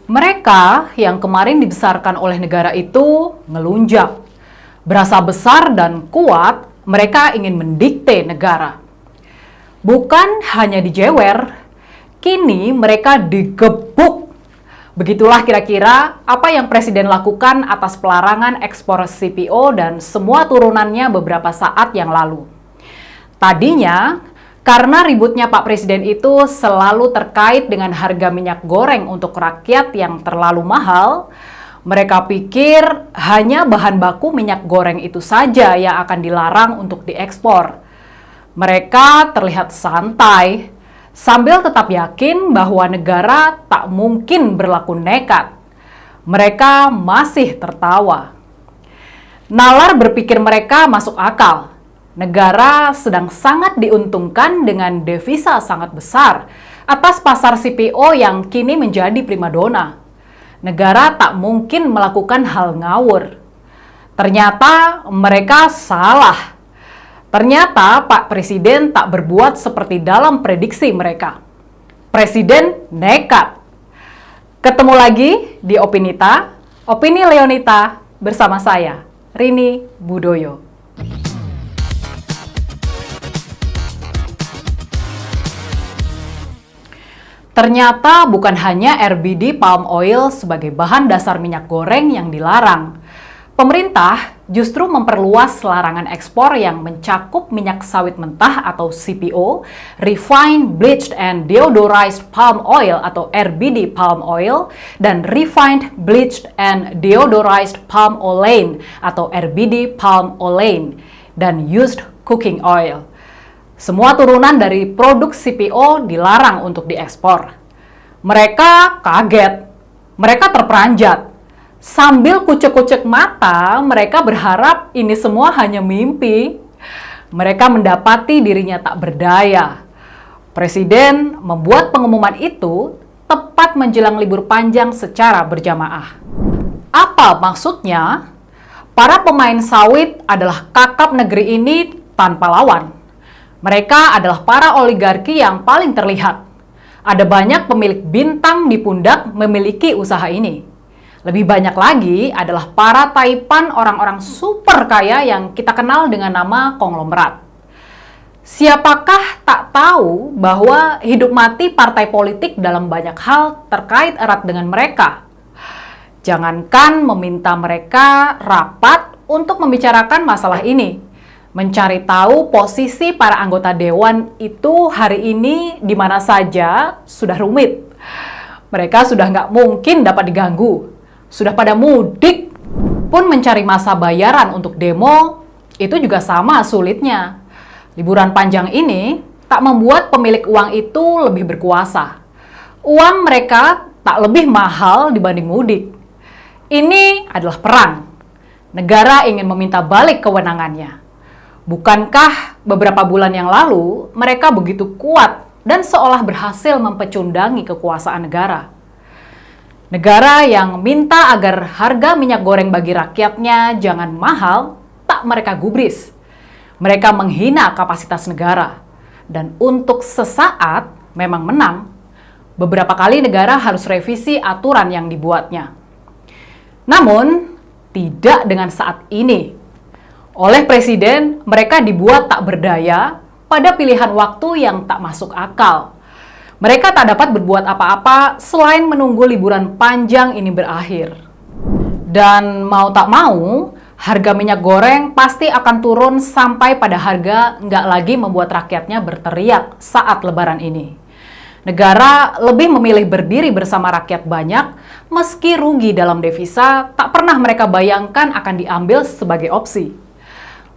Mereka yang kemarin dibesarkan oleh negara itu ngelunjak. Berasa besar dan kuat, mereka ingin mendikte negara. Bukan hanya dijewer, kini mereka digebuk. Begitulah kira-kira apa yang Presiden lakukan atas pelarangan ekspor CPO dan semua turunannya beberapa saat yang lalu. Tadinya, karena ributnya Pak Presiden itu selalu terkait dengan harga minyak goreng untuk rakyat yang terlalu mahal, mereka pikir hanya bahan baku minyak goreng itu saja yang akan dilarang untuk diekspor. Mereka terlihat santai, sambil tetap yakin bahwa negara tak mungkin berlaku nekat. Mereka masih tertawa. Nalar berpikir mereka masuk akal. Negara sedang sangat diuntungkan dengan devisa sangat besar atas pasar CPO yang kini menjadi primadona. Negara tak mungkin melakukan hal ngawur. Ternyata mereka salah. Ternyata Pak Presiden tak berbuat seperti dalam prediksi mereka. Presiden nekat. Ketemu lagi di Opinita, Opini Leonita bersama saya, Rini Budoyo. Ternyata bukan hanya RBD palm oil sebagai bahan dasar minyak goreng yang dilarang. Pemerintah justru memperluas larangan ekspor yang mencakup minyak sawit mentah atau CPO, refined, bleached, and deodorized palm oil atau RBD palm oil, dan refined, bleached, and deodorized palm olein atau RBD palm olein, dan used cooking oil. Semua turunan dari produk CPO dilarang untuk diekspor. Mereka kaget, mereka terperanjat. Sambil kucek-kucek mata, mereka berharap ini semua hanya mimpi. Mereka mendapati dirinya tak berdaya. Presiden membuat pengumuman itu tepat menjelang libur panjang secara berjamaah. Apa maksudnya? Para pemain sawit adalah kakap negeri ini tanpa lawan. Mereka adalah para oligarki yang paling terlihat. Ada banyak pemilik bintang di pundak memiliki usaha ini. Lebih banyak lagi adalah para taipan orang-orang super kaya yang kita kenal dengan nama konglomerat. Siapakah tak tahu bahwa hidup mati partai politik dalam banyak hal terkait erat dengan mereka? Jangankan meminta mereka rapat untuk membicarakan masalah ini. Mencari tahu posisi para anggota dewan itu hari ini di mana saja sudah rumit. Mereka sudah nggak mungkin dapat diganggu. Sudah pada mudik pun mencari masa bayaran untuk demo, itu juga sama sulitnya. Liburan panjang ini tak membuat pemilik uang itu lebih berkuasa. Uang mereka tak lebih mahal dibanding mudik. Ini adalah perang. Negara ingin meminta balik kewenangannya. Bukankah beberapa bulan yang lalu mereka begitu kuat dan seolah berhasil mempecundangi kekuasaan negara? Negara yang minta agar harga minyak goreng bagi rakyatnya jangan mahal, tak mereka gubris. Mereka menghina kapasitas negara. Dan untuk sesaat memang menang. Beberapa kali negara harus revisi aturan yang dibuatnya. Namun, tidak dengan saat ini. Oleh Presiden, mereka dibuat tak berdaya pada pilihan waktu yang tak masuk akal. Mereka tak dapat berbuat apa-apa selain menunggu liburan panjang ini berakhir. Dan mau tak mau, harga minyak goreng pasti akan turun sampai pada harga nggak lagi membuat rakyatnya berteriak saat lebaran ini. Negara lebih memilih berdiri bersama rakyat banyak, meski rugi dalam devisa tak pernah mereka bayangkan akan diambil sebagai opsi.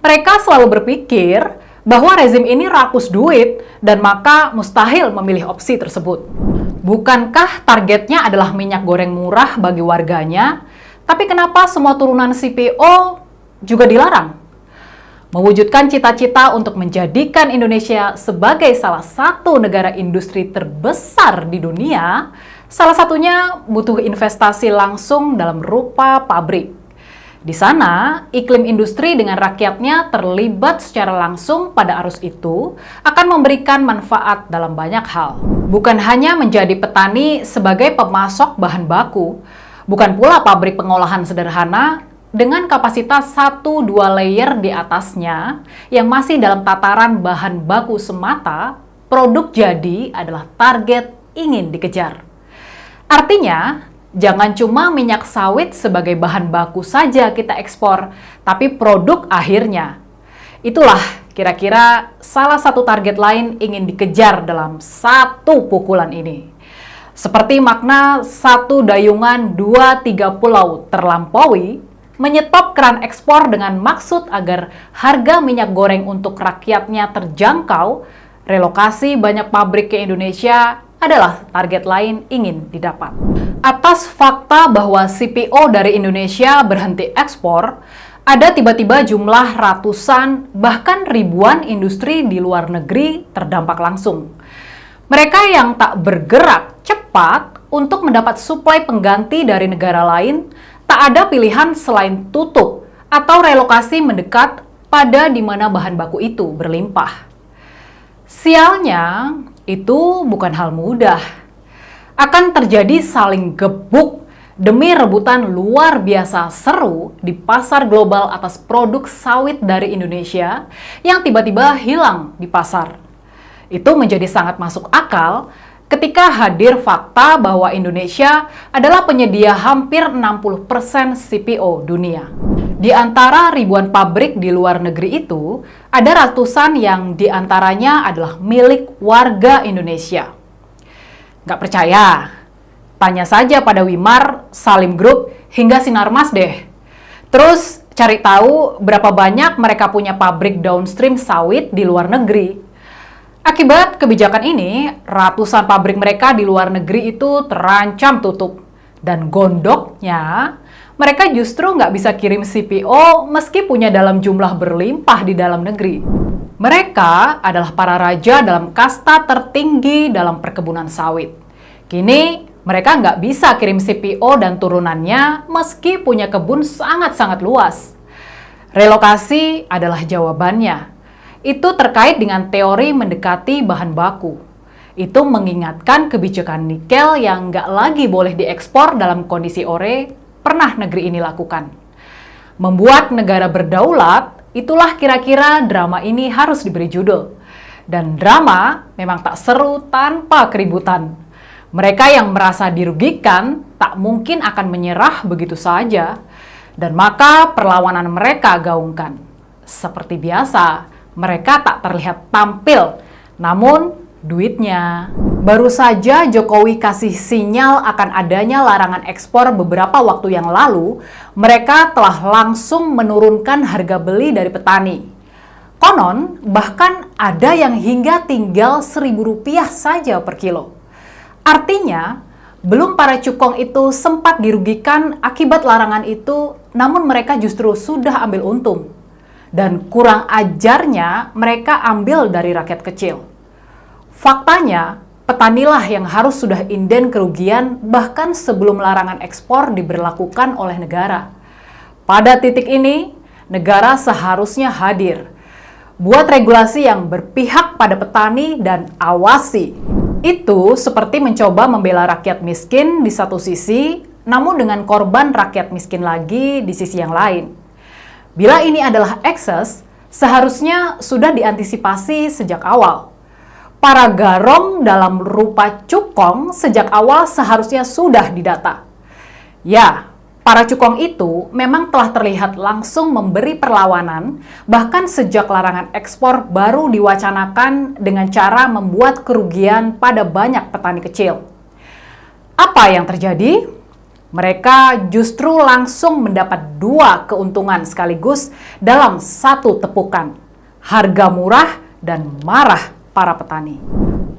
Mereka selalu berpikir bahwa rezim ini rakus duit dan maka mustahil memilih opsi tersebut. Bukankah targetnya adalah minyak goreng murah bagi warganya, tapi kenapa semua turunan CPO juga dilarang? Mewujudkan cita-cita untuk menjadikan Indonesia sebagai salah satu negara industri terbesar di dunia, salah satunya butuh investasi langsung dalam rupa pabrik. Di sana, iklim industri dengan rakyatnya terlibat secara langsung pada arus itu akan memberikan manfaat dalam banyak hal. Bukan hanya menjadi petani sebagai pemasok bahan baku, bukan pula pabrik pengolahan sederhana dengan kapasitas 1-2 layer di atasnya yang masih dalam tataran bahan baku semata, produk jadi adalah target ingin dikejar. Artinya, jangan cuma minyak sawit sebagai bahan baku saja kita ekspor, tapi produk akhirnya. Itulah kira-kira salah satu target lain ingin dikejar dalam satu pukulan ini. Seperti makna satu dayungan 2-3 pulau terlampaui, menyetop keran ekspor dengan maksud agar harga minyak goreng untuk rakyatnya terjangkau, relokasi banyak pabrik ke Indonesia adalah target lain ingin didapat. Atas fakta bahwa CPO dari Indonesia berhenti ekspor, ada tiba-tiba jumlah ratusan bahkan ribuan industri di luar negeri terdampak langsung. Mereka yang tak bergerak cepat untuk mendapat suplai pengganti dari negara lain, tak ada pilihan selain tutup atau relokasi mendekat pada di mana bahan baku itu berlimpah. Sialnya, itu bukan hal mudah. Akan terjadi saling gebuk demi rebutan luar biasa seru di pasar global atas produk sawit dari Indonesia yang tiba-tiba hilang di pasar. Itu menjadi sangat masuk akal ketika hadir fakta bahwa Indonesia adalah penyedia hampir 60% CPO dunia. Di antara ribuan pabrik di luar negeri itu, ada ratusan yang diantaranya adalah milik warga Indonesia. Nggak percaya? Tanya saja pada Wimar, Salim Group, hingga Sinarmas deh. Terus cari tahu berapa banyak mereka punya pabrik downstream sawit di luar negeri. Akibat kebijakan ini, ratusan pabrik mereka di luar negeri itu terancam tutup. Dan gondoknya, mereka justru nggak bisa kirim CPO meski punya dalam jumlah berlimpah di dalam negeri. Mereka adalah para raja dalam kasta tertinggi dalam perkebunan sawit. Kini, mereka nggak bisa kirim CPO dan turunannya meski punya kebun sangat-sangat luas. Relokasi adalah jawabannya. Itu terkait dengan teori mendekati bahan baku. Itu mengingatkan kebijakan nikel yang nggak lagi boleh diekspor dalam kondisi ore, pernah negeri ini lakukan. Membuat negara berdaulat, itulah kira-kira drama ini harus diberi judul. Dan drama memang tak seru tanpa keributan. Mereka yang merasa dirugikan tak mungkin akan menyerah begitu saja, dan maka perlawanan mereka gaungkan. Seperti biasa, mereka tak terlihat tampil, namun duitnya. Baru saja Jokowi kasih sinyal akan adanya larangan ekspor beberapa waktu yang lalu, mereka telah langsung menurunkan harga beli dari petani. Konon, bahkan ada yang hingga tinggal Rp1.000 saja per kilo. Artinya, belum para cukong itu sempat dirugikan akibat larangan itu, namun mereka justru sudah ambil untung. Dan kurang ajarnya mereka ambil dari rakyat kecil. Faktanya, petanilah yang harus sudah inden kerugian bahkan sebelum larangan ekspor diberlakukan oleh negara. Pada titik ini, negara seharusnya hadir. Buat regulasi yang berpihak pada petani dan awasi. Itu seperti mencoba membela rakyat miskin di satu sisi, namun dengan korban rakyat miskin lagi di sisi yang lain. Bila ini adalah ekses, seharusnya sudah diantisipasi sejak awal. Para garong dalam rupa cukong sejak awal seharusnya sudah didata. Ya, para cukong itu memang telah terlihat langsung memberi perlawanan, bahkan sejak larangan ekspor baru diwacanakan dengan cara membuat kerugian pada banyak petani kecil. Apa yang terjadi? Mereka justru langsung mendapat dua keuntungan sekaligus dalam satu tepukan. Harga murah dan marah para petani.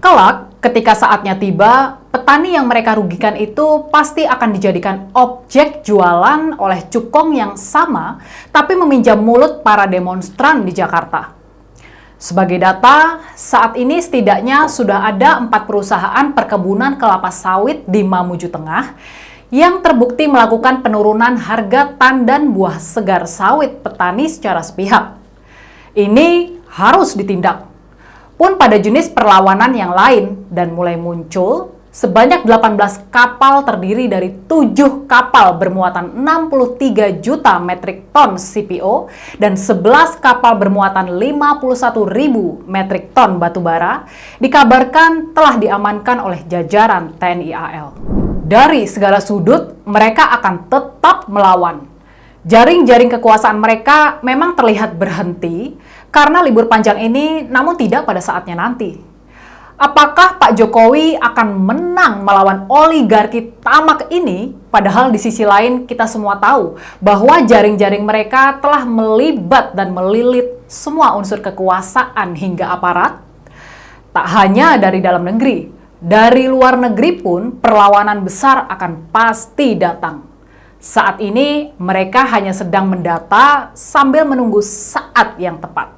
Kelak, ketika saatnya tiba, petani yang mereka rugikan itu pasti akan dijadikan objek jualan oleh cukong yang sama, tapi meminjam mulut para demonstran di Jakarta. Sebagai data, saat ini setidaknya sudah ada 4 perusahaan perkebunan kelapa sawit di Mamuju Tengah yang terbukti melakukan penurunan harga tandan buah segar sawit petani secara sepihak. Ini harus ditindak. Pun pada jenis perlawanan yang lain dan mulai muncul sebanyak 18 kapal terdiri dari 7 kapal bermuatan 63 juta metrik ton CPO dan 11 kapal bermuatan 51.000 metrik ton batubara dikabarkan telah diamankan oleh jajaran TNI AL. Dari segala sudut, mereka akan tetap melawan. Jaring-jaring kekuasaan mereka memang terlihat berhenti karena libur panjang ini, namun tidak pada saatnya nanti. Apakah Pak Jokowi akan menang melawan oligarki tamak ini? Padahal di sisi lain kita semua tahu bahwa jaring-jaring mereka telah melibat dan melilit semua unsur kekuasaan hingga aparat. Tak hanya dari dalam negeri, dari luar negeri pun perlawanan besar akan pasti datang. Saat ini mereka hanya sedang mendata sambil menunggu saat yang tepat.